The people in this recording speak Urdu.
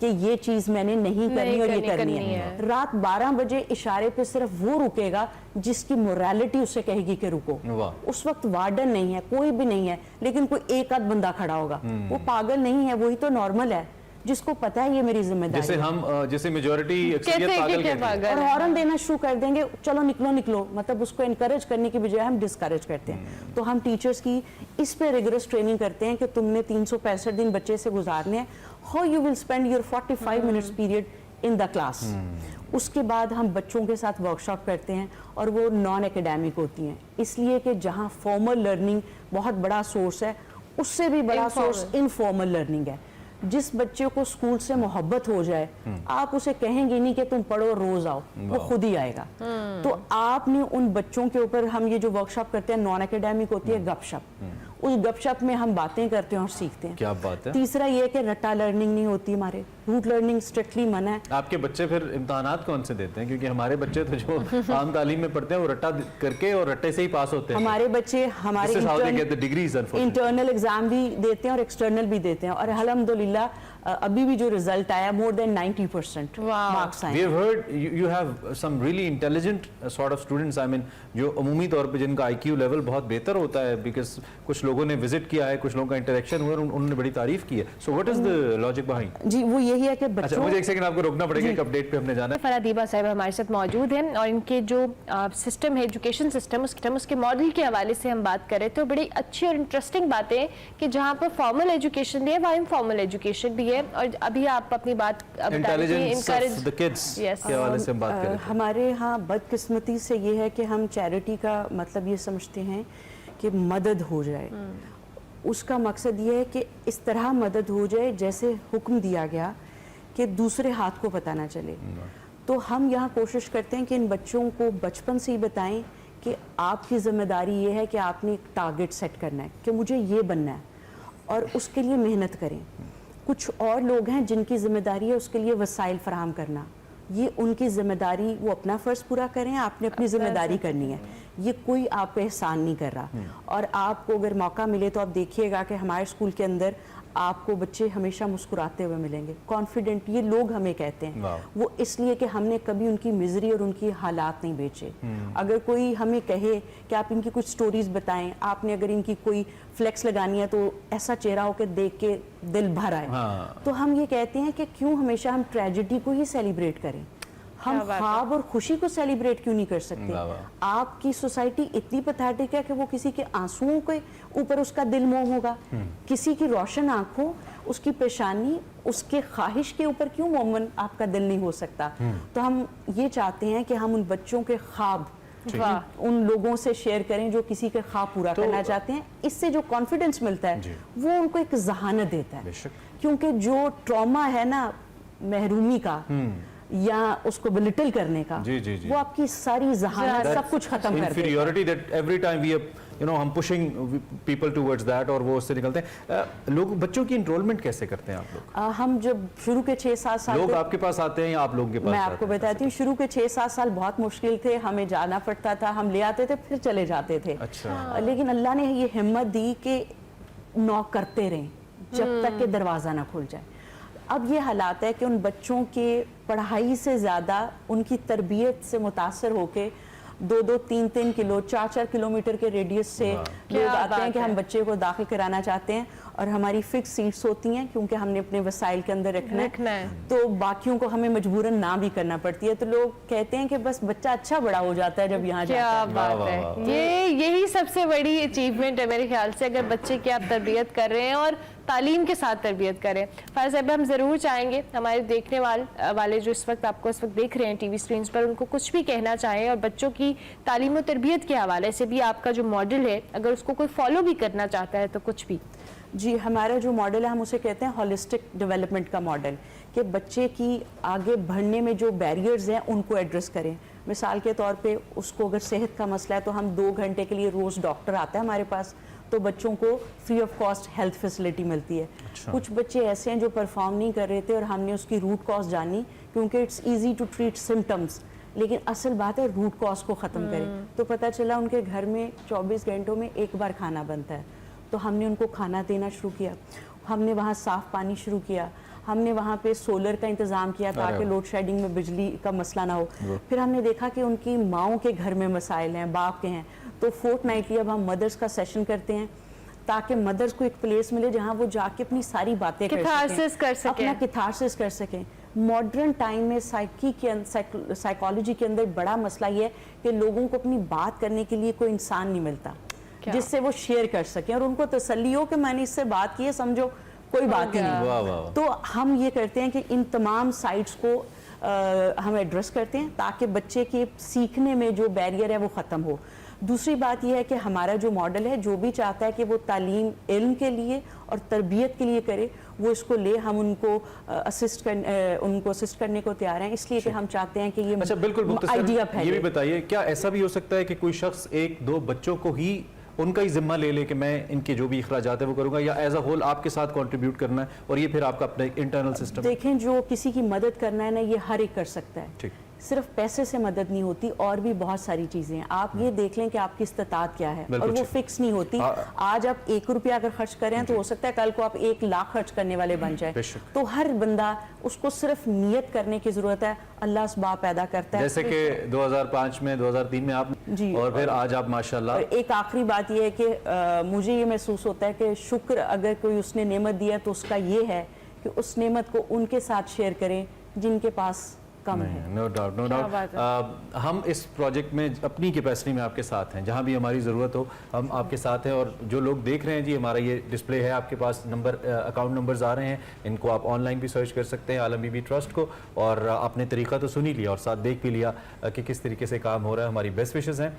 کہ یہ چیز میں نے نہیں کرنی اور یہ کرنی ہے. رات 12 بجے اشارے پہ صرف وہ رکے گا جس کی مورالٹی اسے کہے گی کہ رکو. اس وقت وارڈن نہیں ہے, کوئی بھی نہیں ہے, لیکن کوئی ایک آدھ بندہ کھڑا ہوگا. وہ پاگل نہیں ہے, وہی تو نارمل ہے جس کو پتا ہے یہ میری ذمہ داری ہے. جیسے میجورٹی اکثریت پاگل کہتی ہے, اور ہارن دینا شروع کر دیں گے, چلو نکلو نکلو, مطلب اس کو انکریج کرنے کی بجائے ہم ڈسکریج کرتے ہیں. تو ہم ٹیچرز کی اس پہ ریگرس ٹریننگ کرتے ہیں کہ تم نے 365 دن بچے سے گزارنے ہیں. How you will spend your 45 minutes period in the class. اس کے بعد ہم بچوں کے ساتھ ورک شاپ کرتے ہیں اور وہ نان اکیڈیمک ہوتی ہیں, اس لیے کہ جہاں فارمل لرننگ بہت بڑا سورس ہے, اس سے بھی بڑا سورس انفارمل لرننگ ہے. جس بچے کو اسکول سے محبت ہو جائے, آپ اسے کہیں گے نہیں کہ تم پڑھو روز آؤ, وہ خود ہی آئے گا. تو آپ نے ان بچوں کے اوپر, ہم یہ جو ورک شاپ کرتے ہیں نان اکیڈیمک ہوتی ہے گپ شپ, اس گپ شپ میں ہم باتیں کرتے ہیں اور سیکھتے ہیں. کیا بات ہے. تیسرا یہ کہ رٹا لرننگ نہیں ہوتی, ہمارے روٹ لرننگ اسٹرکٹلی منع ہے. آپ کے بچے پھر امتحانات کون سے دیتے ہیں؟ کیونکہ ہمارے بچے تو جو عام تعلیم میں پڑھتے ہیں وہ رٹا کر کے اور رٹے سے ہی پاس ہوتے ہیں. ہمارے بچے ہمارے انٹرنل ایگزام بھی دیتے ہیں اور ایکسٹرنل بھی دیتے ہیں, اور الحمدللہ ابھی بھی جو رزلٹ آیا more than 90% مارکس آئے. We have heard you have some really intelligent sort of students. I mean جو عمومی طور پہ جن کا IQ لیول بہت بہتر ہوتا ہے, because کچھ لوگوں نے وزٹ کیا ہے, کچھ لوگوں کا انٹریکشن ہوا, انہوں نے بڑی تعریف کی ہے. So what is the logic behind? جی وہ یہی ہے کہ بچوں, مجھے ایک سیکنڈ آپ کو روکنا پڑے گا, ایک اپڈیٹ پہ ہم نے جانا ہے. فرادیبہ صاحب ہمارے ساتھ موجود ہیں اور ان کے جو سسٹم ہے ایجوکیشن سسٹم, اس کے ماڈل کے حوالے سے ہم بات کر رہے تھے. بڑی اچھی اور انٹرسٹنگ باتیں کہ جہاں پر فارمل ایجوکیشن بھی ہے وہاں انفارمل ایجوکیشن بھی ہے. اور ابھی آپ اپنی بات ہمارے ہاں بدقسمتی سے یہ ہے کہ ہم چیریٹی کا مطلب یہ سمجھتے ہیں کہ مدد ہو جائے. اس کا مقصد یہ ہے کہ اس طرح مدد ہو جائے جیسے حکم دیا گیا کہ دوسرے ہاتھ کو پتہ نہ چلے. تو ہم یہاں کوشش کرتے ہیں کہ ان بچوں کو بچپن سے ہی بتائیں کہ آپ کی ذمہ داری یہ ہے کہ آپ نے ایک ٹارگٹ سیٹ کرنا ہے کہ مجھے یہ بننا ہے, اور اس کے لیے محنت کریں. کچھ اور لوگ ہیں جن کی ذمہ داری ہے اس کے لیے وسائل فراہم کرنا, یہ ان کی ذمہ داری, وہ اپنا فرض پورا کریں, آپ نے اپنی ذمہ داری کرنی ہے. یہ کوئی آپ پہ احسان نہیں کر رہا. اور آپ کو اگر موقع ملے تو آپ دیکھیے گا کہ ہمارے اسکول کے اندر آپ کو بچے ہمیشہ مسکراتے ہوئے ملیں گے, کانفیڈنٹ. یہ لوگ ہمیں کہتے ہیں, وہ اس لیے کہ ہم نے کبھی ان کی مزری اور ان کی حالات نہیں بیچے. اگر کوئی ہمیں کہے کہ آپ ان کی کچھ سٹوریز بتائیں, آپ نے اگر ان کی کوئی فلیکس لگانی ہے تو ایسا چہرہ ہو کے دیکھ کے دل بھر آئے, تو ہم یہ کہتے ہیں کہ کیوں ہمیشہ ہم ٹریجڈی کو ہی سیلیبریٹ کریں, ہم خواب اور خوشی کو سیلیبریٹ کیوں نہیں کر سکتے. آپ کی سوسائٹی اتنی پیتھیٹک ہے کہ وہ کسی کے آنسوؤں کے اوپر اس کا دل موم ہوگا, کسی کی روشن آنکھوں, اس کی پیشانی, اس کے خواہش کے اوپر کیوں مومن آپ کا دل نہیں ہو سکتا. تو ہم یہ چاہتے ہیں کہ ہم ان بچوں کے خواب ان لوگوں سے شیئر کریں جو کسی کے خواب پورا کرنا چاہتے ہیں. اس سے جو کانفیڈنس ملتا ہے وہ ان کو ایک ذہانت دیتا ہے, کیونکہ جو ٹراما ہے نا محرومی کا یا اس کو بلٹل کرنے کا, وہ آپ کی ساری ذہانت سب کچھ ختم کر دے گا. ہم پشنگ پیپل ٹورڈز دیٹ, اور وہ اس سے نکلتے ہیں. لوگ بچوں کی انرولمنٹ کیسے کرتے ہیں آپ لوگ؟ ہم جب شروع کے 6-7 سال لوگ آپ کے پاس آتے ہیں یا آپ لوگوں کے پاس؟ میں آپ کو بتاتی ہوں, شروع کے 6-7 سال بہت مشکل تھے, ہمیں جانا پڑتا تھا, ہم لے آتے تھے پھر چلے جاتے تھے. لیکن اللہ نے یہ ہمت دی کہ نوک کرتے رہیں جب تک کہ دروازہ نہ کھل جائے. اب یہ حالات ہے کہ ان بچوں کے پڑھائی سے زیادہ ان کی تربیت سے متاثر ہو کے 2-3 کلو 4 کلومیٹر کے ریڈیس سے لوگ آتے ہیں کہ ہم بچے کو داخل کرانا چاہتے ہیں, اور ہماری فکس سیٹس ہوتی ہیں کیونکہ ہم نے اپنے وسائل کے اندر رکھنا ہے, تو باقیوں کو ہمیں مجبوراً نہ بھی کرنا پڑتی ہے. تو لوگ کہتے ہیں کہ بس بچہ اچھا بڑا ہو جاتا ہے جب یہاں جاتا ہے. کیا بات ہے, یہی سب سے بڑی اچیومنٹ ہے میرے خیال سے, اگر بچے کی آپ تربیت کر رہے ہیں اور تعلیم کے ساتھ تربیت کریں. فائز صاحب ہم ضرور چاہیں گے ہمارے دیکھنے والے جو اس وقت آپ کو اس وقت دیکھ رہے ہیں ٹی وی اسکرینز پر, ان کو کچھ بھی کہنا چاہیں اور بچوں کی تعلیم و تربیت کے حوالے سے بھی آپ کا جو ماڈل ہے اگر اس کو کوئی فالو بھی کرنا چاہتا ہے تو کچھ بھی. جی ہمارا جو ماڈل ہے ہم اسے کہتے ہیں ہولسٹک ڈیولپمنٹ کا ماڈل, کہ بچے کی آگے بڑھنے میں جو بیریئرز ہیں ان کو ایڈریس کریں. مثال کے طور پہ اس کو اگر صحت کا مسئلہ ہے تو ہم 2 گھنٹے کے لیے روز ڈاکٹر آتا ہے ہمارے پاس, تو بچوں کو free of cost health facility ملتی ہے. کچھ بچے ایسے ہیں جو پرفارم نہیں کر رہے تھے اور ہم نے اس کی روٹ کاز جانی, کیونکہ it's easy to treat symptoms, لیکن اصل بات ہے روٹ کاز کو ختم کریں. تو پتہ چلا ان کے گھر میں 24 گھنٹوں میں 1 بار کھانا بنتا ہے, تو ہم نے ان کو کھانا دینا شروع کیا, ہم نے وہاں صاف پانی شروع کیا, ہم نے وہاں پہ سولر کا انتظام کیا تاکہ لوڈ شیڈنگ میں بجلی کا مسئلہ نہ ہو. پھر ہم نے دیکھا کہ ان کی ماؤں کے گھر میں مسائل ہیں, باپ کے ہیں, تو فورٹ نائٹلی اب ہم مدرس کا سیشن کرتے ہیں تاکہ مدرس کو ایک پلیس ملے جہاں وہ جا کے اپنی ساری باتیں کر سکیں, اپنا کیتھارسس کر سکیں. ماڈرن ٹائم میں سائیکالوجی کے اندر بڑا مسئلہ یہ ہے کہ لوگوں کو اپنی بات کرنے کے لیے کوئی انسان نہیں ملتا جس سے وہ شیئر کر سکیں اور ان کو تسلی ہو کہ میں نے اس سے بات کی ہے, سمجھو کوئی بات ہی نہیں. تو ہم یہ کرتے ہیں کہ ان تمام سائٹس کو ہم ایڈریس کرتے ہیں تاکہ بچے کے سیکھنے میں جو بیریئر ہے وہ ختم ہو. دوسری بات یہ ہے کہ ہمارا جو ماڈل ہے, جو بھی چاہتا ہے کہ وہ تعلیم علم کے لیے اور تربیت کے لیے کرے وہ اس کو لے, ہم ان کو اسسٹ کرنے کو تیار ہیں, اس لیے کہ ہم چاہتے ہیں کہ یہ اچھا بالکل آئیڈیا پھیلے. یہ بھی بتائیے کیا ایسا بھی ہو سکتا ہے کہ کوئی شخص ایک دو بچوں کو ہی ان کا ہی ذمہ لے لے کہ میں ان کے جو بھی اخراجات ہیں وہ کروں گا, یا ایز اے ہول آپ کے ساتھ کنٹریبیوٹ کرنا ہے اور یہ پھر آپ کا اپنا انٹرنل سسٹم؟ دیکھیں جو کسی کی مدد کرنا ہے نا یہ ہر ایک کر سکتا ہے, ٹھیک, صرف پیسے سے مدد نہیں ہوتی, اور بھی بہت ساری چیزیں ہیں. آپ یہ دیکھ لیں کہ آپ کی استطاعت کیا ہے اور وہ فکس نہیں ہوتی. آج آپ 1 روپیہ اگر خرچ کریں تو ہو سکتا ہے کل کو آپ 1 لاکھ خرچ کرنے والے بن جائیں. تو ہر بندہ اس کو صرف نیت کرنے کی ضرورت ہے, اللہ اسباب پیدا کرتا ہے. جیسے کہ 2005 میں 2003 میں آپ اور پھر آج آپ ماشاءاللہ. ایک آخری بات یہ ہے کہ مجھے یہ محسوس ہوتا ہے کہ شکر اگر کوئی اس نے نعمت دیا تو اس کا یہ ہے کہ اس نعمت کو ان کے ساتھ شیئر کریں جن کے پاس کم ہے. No doubt. ہم اس پروجیکٹ میں اپنی کیپیسٹی میں آپ کے ساتھ ہیں, جہاں بھی ہماری ضرورت ہو ہم آپ کے ساتھ ہیں. اور جو لوگ دیکھ رہے ہیں جی ہمارا یہ ڈسپلے ہے, آپ کے پاس نمبر اکاؤنٹ نمبرز آ رہے ہیں, ان کو آپ آن لائن بھی سرچ کر سکتے ہیں عالم بی بی ٹرسٹ کو, اور آپ نے طریقہ تو سن ہی لیا اور ساتھ دیکھ بھی لیا کہ کس طریقے سے کام ہو رہا ہے. ہماری بیسٹ وشز ہیں